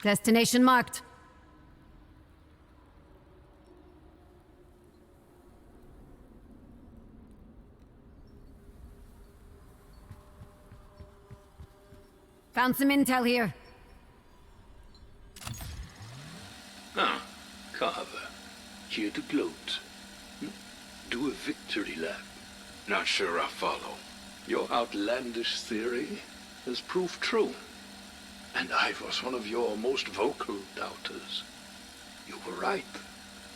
Destination marked. Found some intel here. Ah, Carver. Here to gloat. Do a victory lap. Not sure I follow. Your outlandish theory has proved true. And I was one of your most vocal doubters. You were right.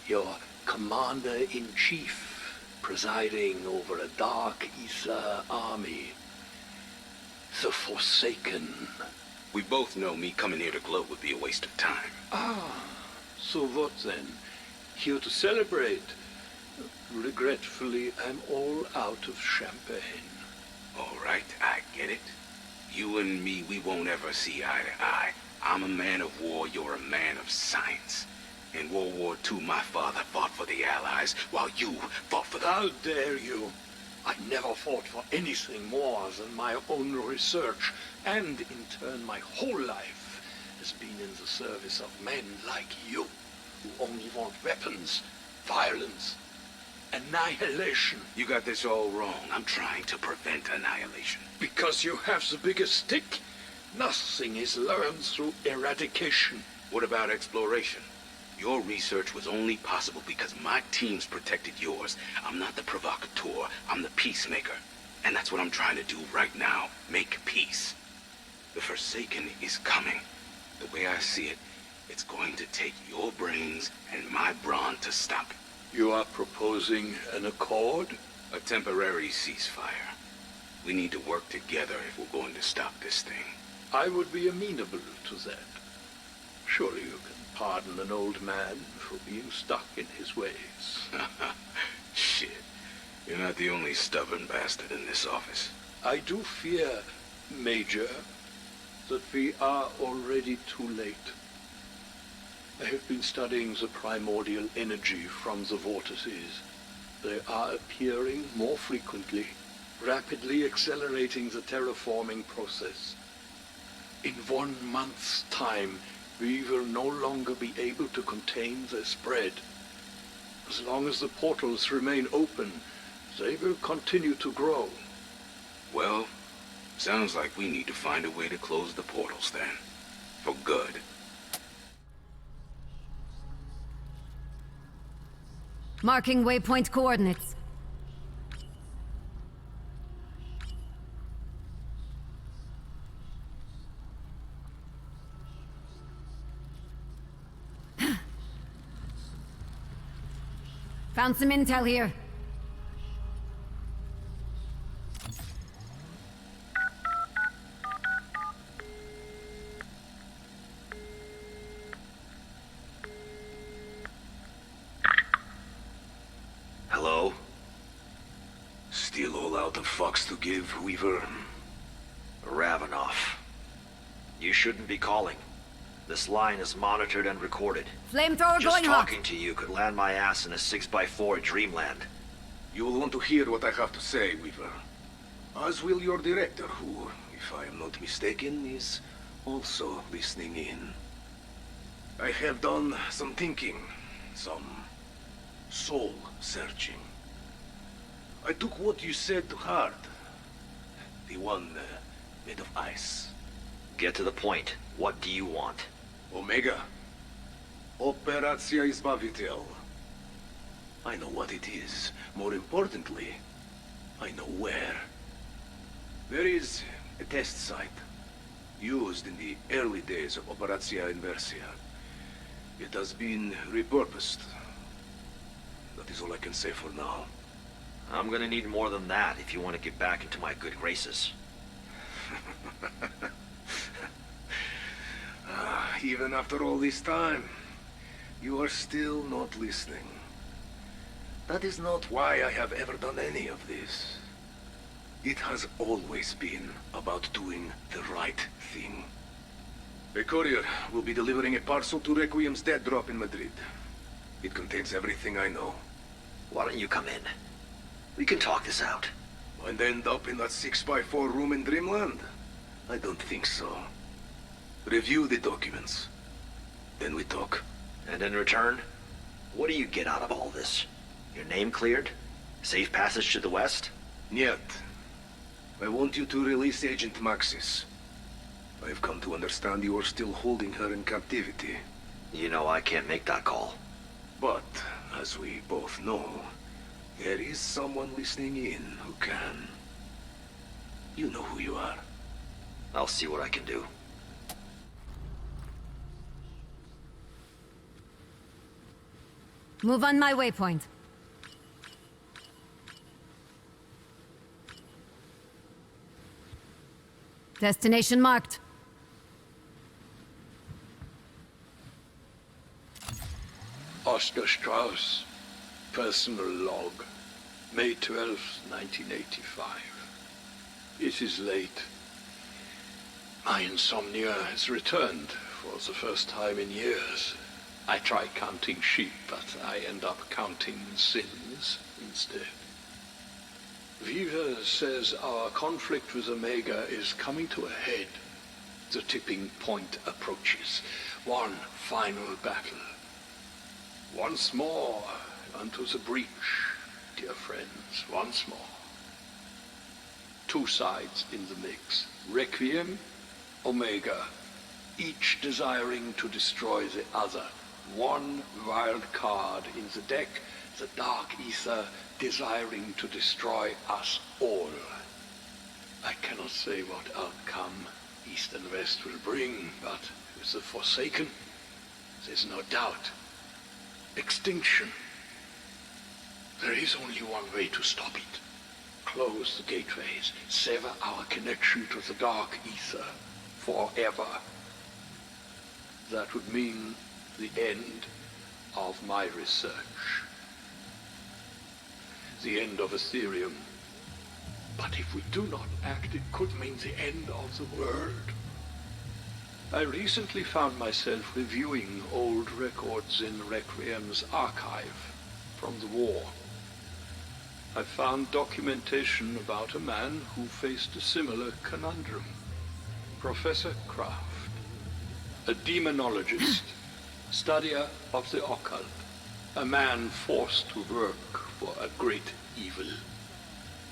Your commander-in-chief, presiding over a dark Aether army. The Forsaken. We both know me coming here to gloat would be a waste of time. Ah, so what then? Here to celebrate. Regretfully, I'm all out of champagne. All right, I get it. You and me, we won't ever see eye to eye. I'm a man of war, you're a man of science. In World War II, my father fought for the Allies, while you fought for the... How dare you? I never fought for anything more than my own research, and in turn my whole life has been in the service of men like you, who only want weapons, violence, annihilation. You got this all wrong. I'm trying to prevent annihilation. Because you have the biggest stick, nothing is learned through eradication. What about exploration? Your research was only possible because my teams protected yours. I'm not the provocateur, I'm the peacemaker. And that's what I'm trying to do right now, make peace. The Forsaken is coming. The way I see it, it's going to take your brains and my brawn to stop it. You are proposing an accord? A temporary ceasefire. We need to work together if we're going to stop this thing. I would be amenable to that. Surely you can pardon an old man for being stuck in his ways. Shit. You're not the only stubborn bastard in this office. I do fear, Major, that we are already too late. I have been studying the primordial energy from the vortices. They are appearing more frequently, rapidly accelerating the terraforming process. In 1 month's time, we will no longer be able to contain their spread. As long as the portals remain open, they will continue to grow. Well, sounds like we need to find a way to close the portals then. For good. Marking waypoint coordinates. Found some intel here. Hello? Still all out of fucks to give, Weaver? Ravenoff. You shouldn't be calling. This line is monitored and recorded. Flamethrower Just going hot. talking to you could land my ass in a 6x4 dreamland. You will want to hear what I have to say, Weaver. As will your director, who, if I am not mistaken, is also listening in. I have done some thinking, some soul-searching. I took what you said to heart. The one made of ice. Get to the point. What do you want? Omega. Operacja Izbavitel. I know what it is. More importantly, I know where. There is a test site, used in the early days of Operacja Inversia. It has been repurposed. That is all I can say for now. I'm gonna need more than that if you want to get back into my good graces. Even after all this time, you are still not listening. That is not why I have ever done any of this. It has always been about doing the right thing. A courier will be delivering a parcel to Requiem's dead drop in Madrid. It contains everything I know. Why don't you come in? We can talk this out. And end up in that 6x4 room in Dreamland? I don't think so. Review the documents. then we talk. And in return, what do you get out of all this? Your name cleared? Safe passage to the west? Niet. I want you to release Agent Maxis. I've come to understand you are still holding her in captivity. You know I can't make that call. But, as we both know, there is someone listening in who can. You know who you are. I'll see what I can do. Move on my waypoint. Destination marked. Oscar Strauss, personal log, May 12th, 1985. It is late. My insomnia has returned for the first time in years. I try counting sheep, but I end up counting sins instead. Viva says our conflict with Omega is coming to a head. The tipping point approaches. One final battle. Once more unto the breach, dear friends, once more. Two sides in the mix. Requiem, Omega, each desiring to destroy the other. One wild card in the deck, the Dark Aether desiring to destroy us all. I cannot say what outcome East and West will bring, but with the Forsaken, there's no doubt. Extinction. There is only one way to stop it. Close the gateways, sever our connection to the Dark Aether forever. That would mean the end of my research. The end of Ethereum. But if we do not act, it could mean the end of the world. I recently found myself reviewing old records in Requiem's archive from the war. I found documentation about a man who faced a similar conundrum. Professor Kraft, a demonologist, studier of the occult, a man forced to work for a great evil.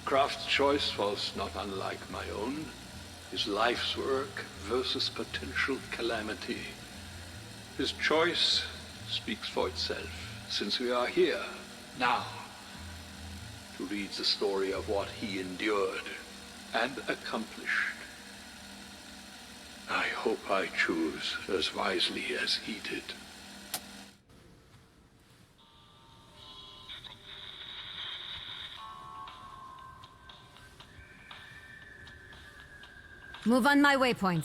Kraft's choice was not unlike my own. His life's work versus potential calamity. His choice speaks for itself, since we are here, now, to read the story of what he endured and accomplished. I hope I choose as wisely as he did. Move on my waypoint.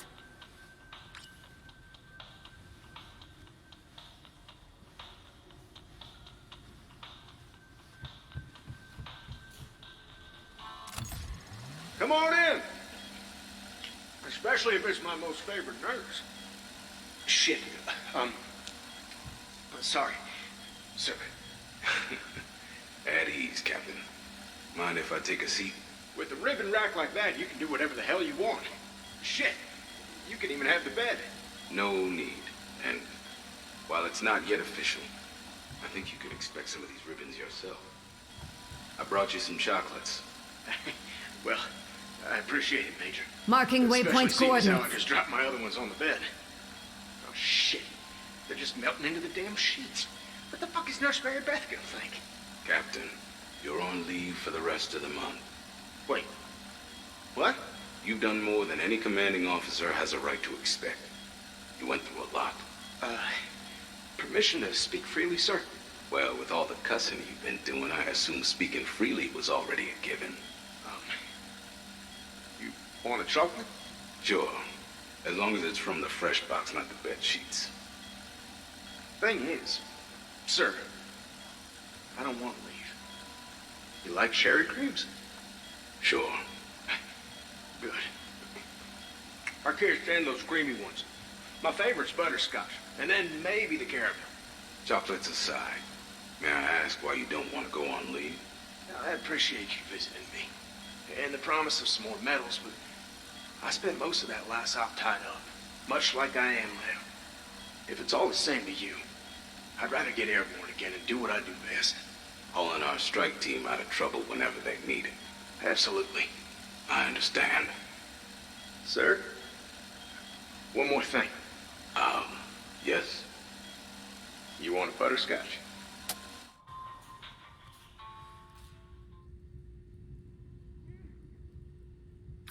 Come on in! Especially if it's my most favorite nurse. Shit. Sorry, sir. At ease, Captain. Mind if I take a seat? With a ribbon rack like that, you can do whatever the hell you want. Shit. You can even have the bed. No need. And while it's not yet official, I think you could expect some of these ribbons yourself. I brought you some chocolates. Well, I appreciate it, Major. Marking waypoint Especially seeing as how I coordinates. just dropped my other ones on the bed. Oh, shit. They're just melting into the damn sheets. What the fuck is Nurse Mary Beth gonna think? Captain, you're on leave for the rest of the month. Wait. What? You've done more than any commanding officer has a right to expect. You went through a lot. Permission to speak freely, sir? Well, with all the cussing you've been doing, I assume speaking freely was already a given. You want a chocolate? Sure. As long as it's from the fresh box, not the bed sheets. Thing is, sir, I don't want to leave. You like cherry creams? Sure. Good. I can't stand those creamy ones. My favorite's butterscotch, and then maybe the caramel. Chocolates aside, may I ask why you don't want to go on leave? I appreciate you visiting me, and the promise of some more medals, but I spent most of that last op tied up, much like I am now. If it's all the same to you, I'd rather get airborne again and do what I do best. Hauling our strike team out of trouble whenever they need it. Absolutely. I understand. Sir? One more thing. Yes? You want a butterscotch?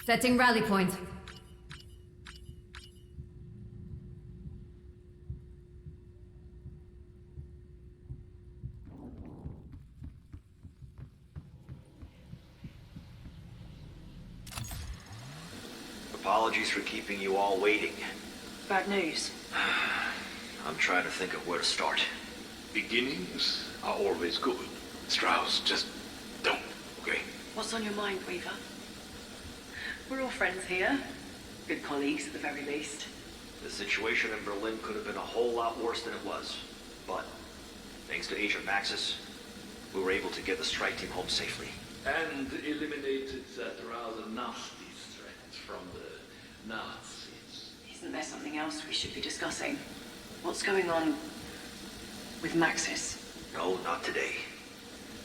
Setting rally point. Apologies for keeping you all waiting. Bad news. I'm trying to think of where to start. Beginnings are always good. Strauss, just don't, okay? What's on your mind, Weaver? We're all friends here. Good colleagues at the very least. The situation in Berlin could have been a whole lot worse than it was. But, thanks to Agent Maxis, we were able to get the strike team home safely. And eliminated that rather nasty threat from the Nazis. Isn't there something else we should be discussing? What's going on with Maxis? No, not today.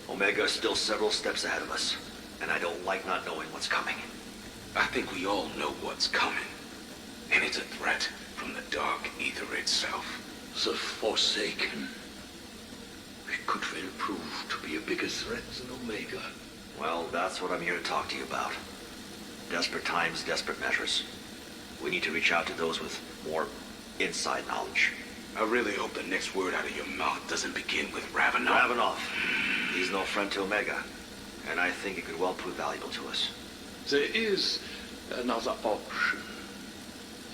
Omega is still several steps ahead of us, and I don't like not knowing what's coming. I think we all know what's coming. And it's a threat from the dark Aether itself. The Forsaken. It could well prove to be a bigger threat than Omega. Well, that's what I'm here to talk to you about. Desperate times, desperate measures. We need to reach out to those with more inside knowledge. I really hope the next word out of your mouth doesn't begin with Ravenov. Ravenov. He's no friend to Omega, and I think it could well prove valuable to us. There is another option.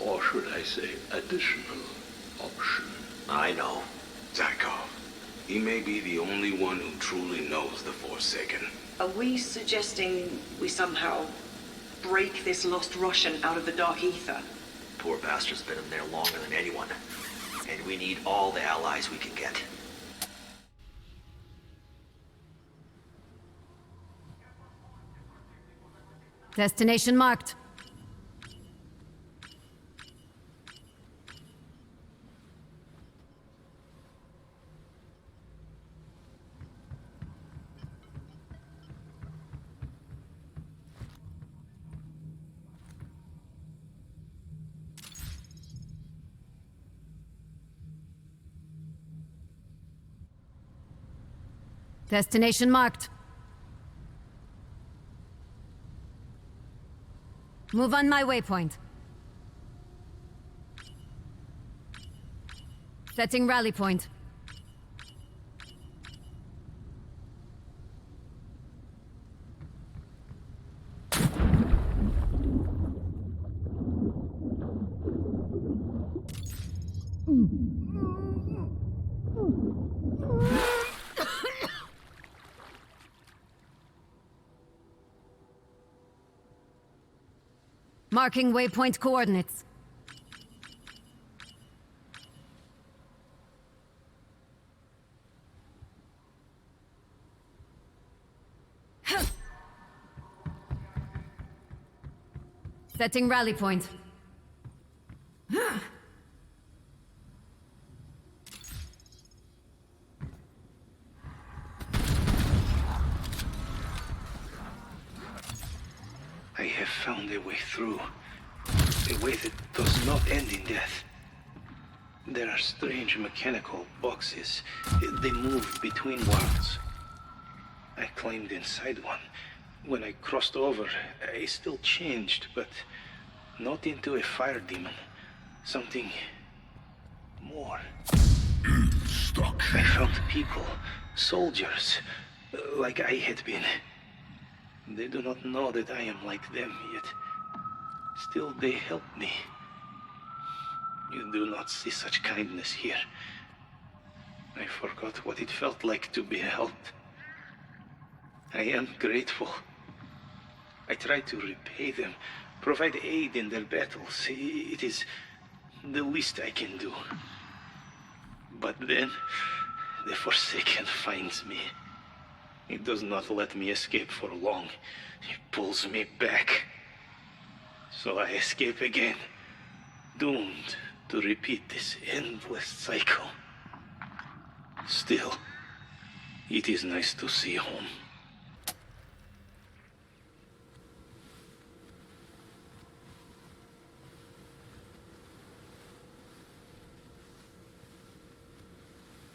Or should I say, additional option. I know. Zarkov. He may be the only one who truly knows the Forsaken. Are we suggesting we somehow break this lost Russian out of the dark ether? Poor bastard's been in there longer than anyone, and we need all the allies we can get. Destination marked. Destination marked. Move on my waypoint. Setting rally point. Marking waypoint coordinates. Setting rally point. I have found a way through. A way that does not end in death. There are strange mechanical boxes. They move between worlds. I climbed inside one. When I crossed over, I still changed, but not into a fire demon. Something more. Stuck. I found people, soldiers, like I had been. They do not know that I am like them yet. Still, they help me. You do not see such kindness here. I forgot what it felt like to be helped. I am grateful. I try to repay them, provide aid in their battles. It is the least I can do. But then, the Forsaken finds me. It does not let me escape for long. It pulls me back. So I escape again, doomed to repeat this endless cycle. Still, it is nice to see home.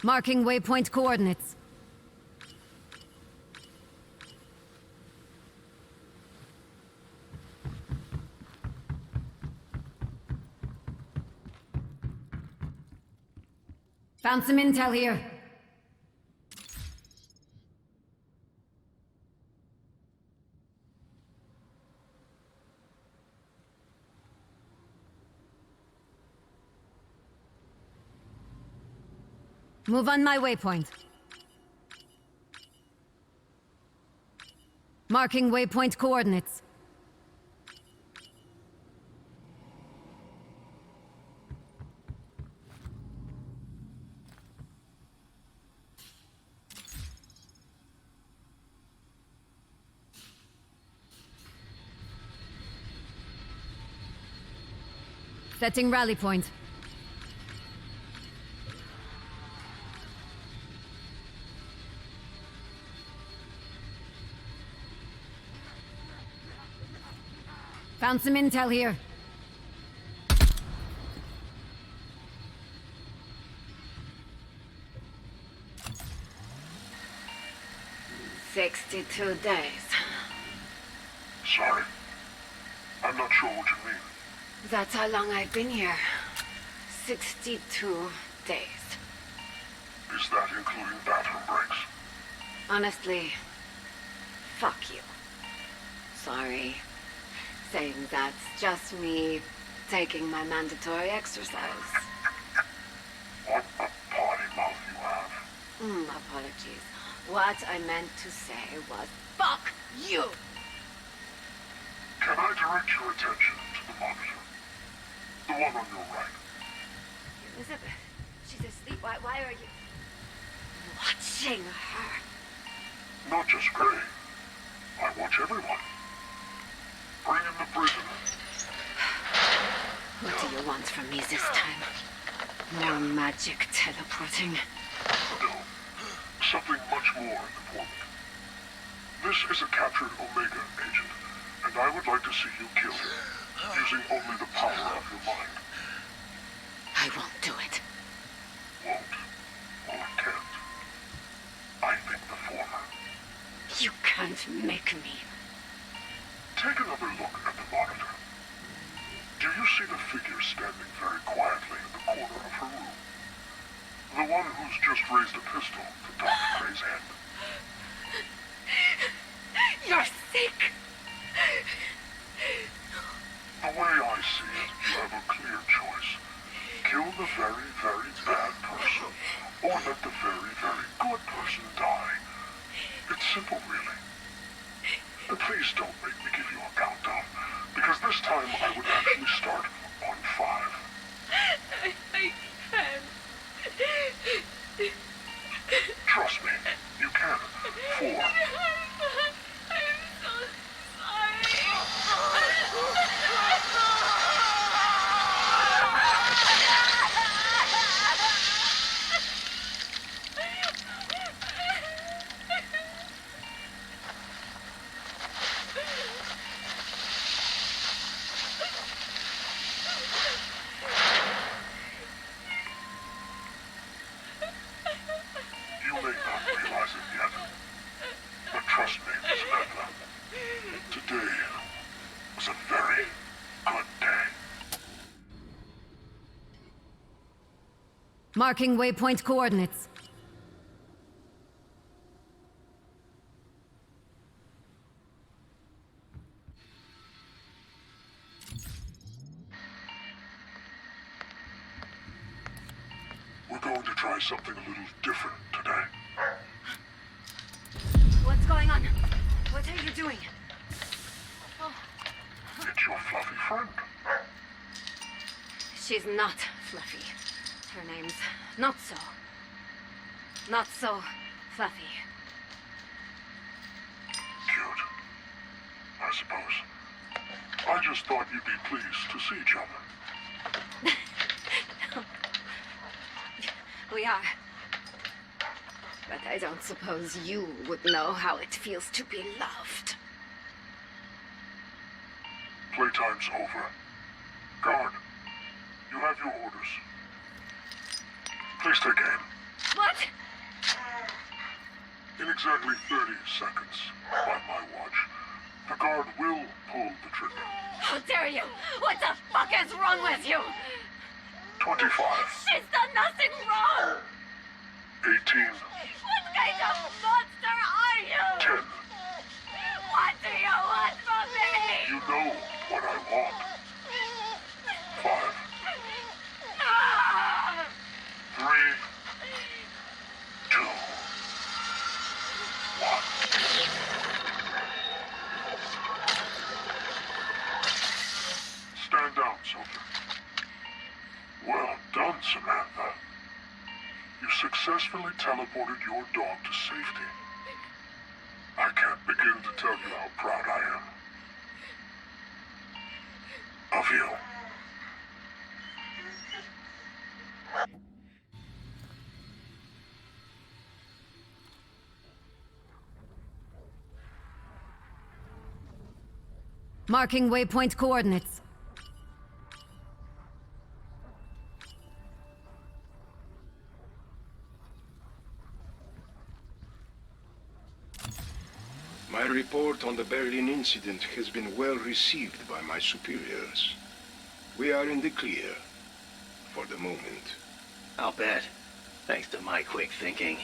Marking waypoint coordinates. Found some intel here. Move on my waypoint. Marking waypoint coordinates. Setting rally point. Found some intel here. "62 days. Sorry. I'm not sure what you mean. That's how long I've been here. 62 days. Is that including bathroom breaks? Honestly, fuck you. Sorry. Saying that's just me taking my mandatory exercise. What a potty mouth you have. Apologies. What I meant to say was, fuck you! Can I direct your attention to the monitor? The one on your right. Elizabeth, she's asleep. Why are you watching her? Not just Gray. I watch everyone. Bring in the prisoner. What do you want from me this time? More magic teleporting? No. Something much more important. This is a captured Omega agent, and I would like to see you kill him, using only the power of your mind. I won't do it. Won't. Or can't. I think the former. You can't make me. Take another look at the monitor. Do you see the figure standing very quietly in the corner of her room? The one who's just raised a pistol to Dr. Gray's head. You're sick! The way I see it, you have a clear choice. Kill the very, very bad person, or let the very, very good person die. It's simple, really. And please don't make me give you a countdown, because this time I would actually start on 5. I can't. Trust me, you can. 4. I'm so You may not realize it yet, but trust me, Samantha. Today was a very good day. Marking waypoint coordinates. We're going to try something a little different today. What's going on? What are you doing? It's your fluffy friend. She's not fluffy. Her name's not so fluffy. Cute, I suppose. I just thought you'd be pleased to see each other. We are. But I don't suppose you would know how it feels to be loved. Playtime's over. Guard, you have your orders. Please take aim. What? In exactly 30 seconds, by my watch, the guard will pull the trigger. How dare you? What the fuck is wrong with you? 25. She's done nothing wrong! 18. What kind of monster are you? 10. What do you want from me? You know what I want. 5. Ah! 3. 2. 1. Stand down, soldier. Well done, Samantha. You successfully teleported your dog to safety. I can't begin to tell you how proud I am. Of you. Marking waypoint coordinates. My report on the Berlin incident has been well received by my superiors. We are in the clear. For the moment. I'll bet. Thanks to my quick thinking.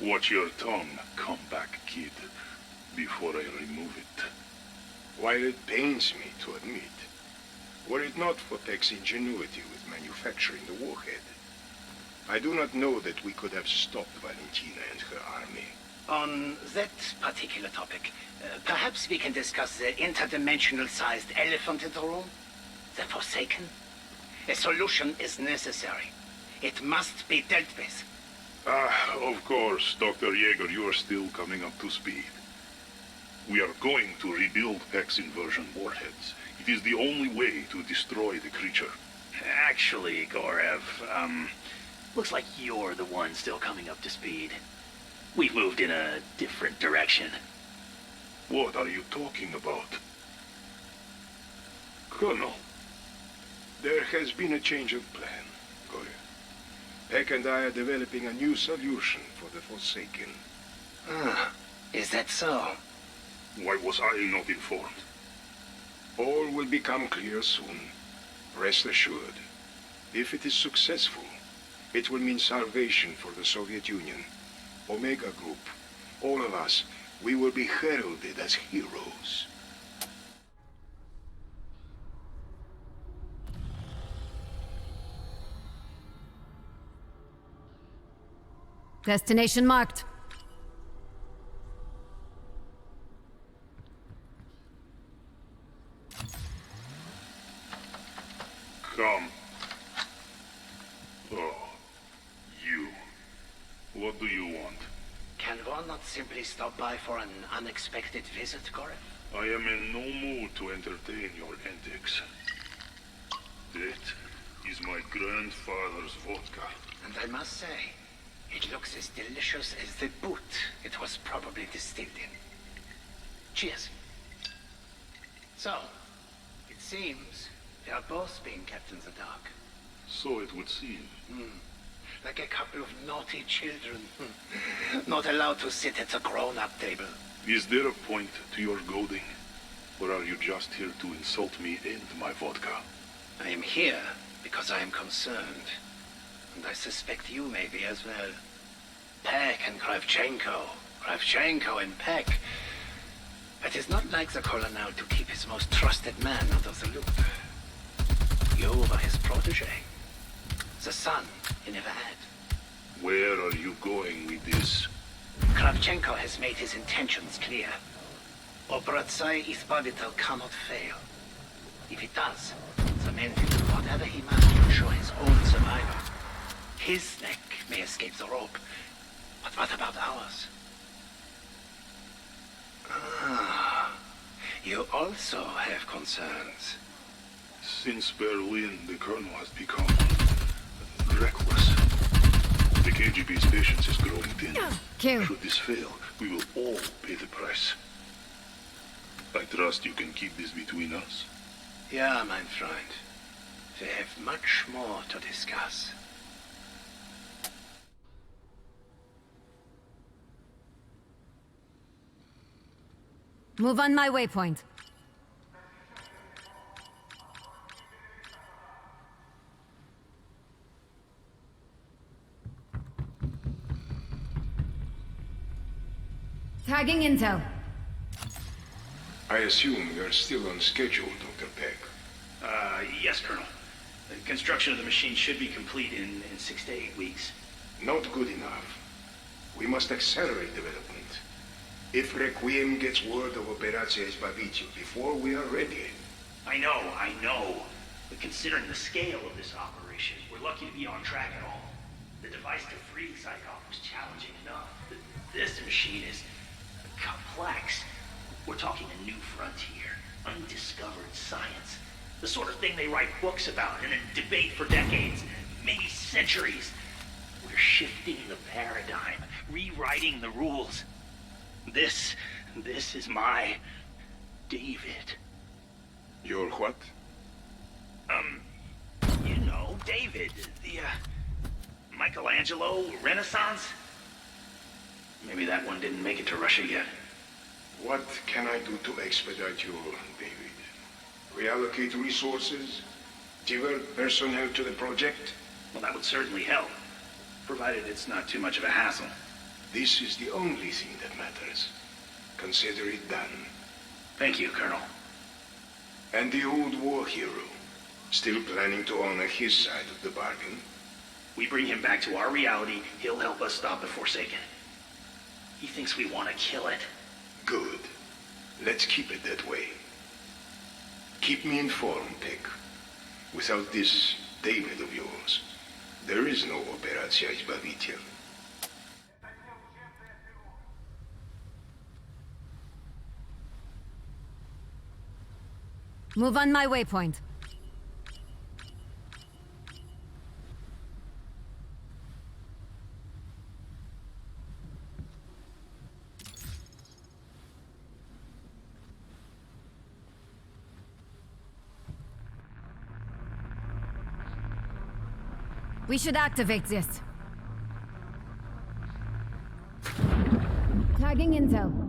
Watch your tongue, comeback kid, before I remove it. While it pains me to admit, were it not for Peck's ingenuity with manufacturing the warhead, I do not know that we could have stopped Valentina and her army. On that particular topic, perhaps we can discuss the interdimensional-sized elephant in the room? The Forsaken? A solution is necessary. It must be dealt with. Of course, Dr. Yeager, you are still coming up to speed. We are going to rebuild Peck's inversion warheads. It is the only way to destroy the creature. Actually, Gorev, looks like you're the one still coming up to speed. We've moved in a different direction. What are you talking about? Colonel, There has been a change of plan, Gorev. Peck and I are developing a new solution for the Forsaken. Is that so? why was I not informed? All will become clear soon. Rest assured. If it is successful, it will mean salvation for the Soviet Union. Omega Group, all of us, we will be heralded as heroes. Destination marked. Come. Oh, you. What do you want? Can one not simply stop by for an unexpected visit, Gorev? I am in no mood to entertain your antics. That is my grandfather's vodka. And I must say, it looks as delicious as the boot it was probably distilled in. Cheers. So, it seems we are both being kept in the dark. So it would seem. Like a couple of naughty children. Not allowed to sit at the grown-up table. Is there a point to your goading? Or are you just here to insult me and my vodka? I am here because I am concerned. And I suspect you may be as well. Peck and Kravchenko. Kravchenko and Peck. It is not like the Colonel to keep his most trusted man out of the loop. You were his protege. The son he never had. Where are you going with this? Kravchenko has made his intentions clear. Obratsai Izbavital cannot fail. If it does, the men will do whatever he must to ensure his own survival. His neck may escape the rope, but what about ours? You also have concerns. Since Berlin, the Colonel has become reckless. The KGB's patience is growing thin. Kill. Should this fail, we will all pay the price. I trust you can keep this between us. Yeah, mein Freund. We have much more to discuss. Move on my waypoint. Tagging intel. I assume you're still on schedule, Dr. Peck. Yes, Colonel. The construction of the machine should be complete in 6 to 8 weeks. Not good enough. We must accelerate development. If Requiem gets word of Operacja Izbavitio before we are ready. I know. But considering the scale of this operation, we're lucky to be on track at all. The device to free Psychoff was challenging enough. This machine is complex. We're talking a new frontier, undiscovered science. The sort of thing they write books about and then debate for decades, maybe centuries. We're shifting the paradigm, rewriting the rules. This is my David. Your what? You know, David, the, Michelangelo Renaissance? Maybe that one didn't make it to Russia yet. What can I do to expedite your David? Reallocate resources? Divert personnel to the project? Well, that would certainly help, provided it's not too much of a hassle. This is the only thing that matters. Consider it done. Thank you, Colonel. And the old war hero, still planning to honor his side of the bargain? We bring him back to our reality, he'll help us stop the Forsaken. He thinks we want to kill it. Good. Let's keep it that way. Keep me informed, Peck. Without this David of yours, there is no Operacja Izbavitio. Move on my waypoint. We should activate this. Tagging intel.